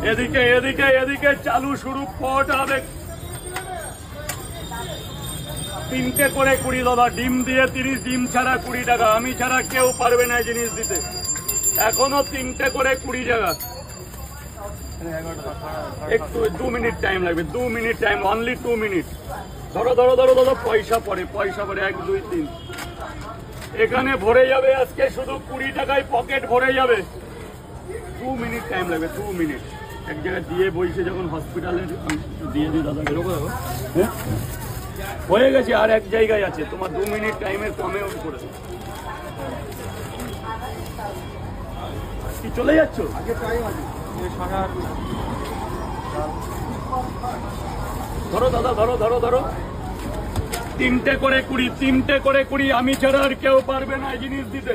এদিকে এদিকে এদিকে চালু শুরু পট হবে। 3টে করে 20 দাদা, ডিম দিয়ে 30, ডিম ছাড়া 20 টাকা। আমি ছাড়া কেউ পারবে না জিনিস দিতে। এখনো 3টে করে 20 টাকা। একটু 2 মিনিট টাইম লাগবে, 2 মিনিট টাইম, অনলি 2 মিনিট। ধরো ধরো ধরো ধরো, পয়সা পড়ে, পয়সা পড়ে, 1 2 3। এখানে ভরে যাবে আজকে শুধু 20 টাকায় পকেট ভরে যাবে। 2 মিনিট টাইম লাগবে, 2 মিনিট। এক জায়গায় দিয়ে বইছে যখন হসপিটালে দিয়ে দিই দাদা, হ্যাঁ হয়ে গেছে। আর এক জায়গায় আছে, তোমার 2 মিনিট টাইমের কমে করে দেবো। কি চলে যাচ্ছ? ধরো দাদা, ধরো ধরো ধরো। 3টে করে 20, 3টে করে 20। আমি ছাড়া আর কেউ পারবে না এই জিনিস দিতে।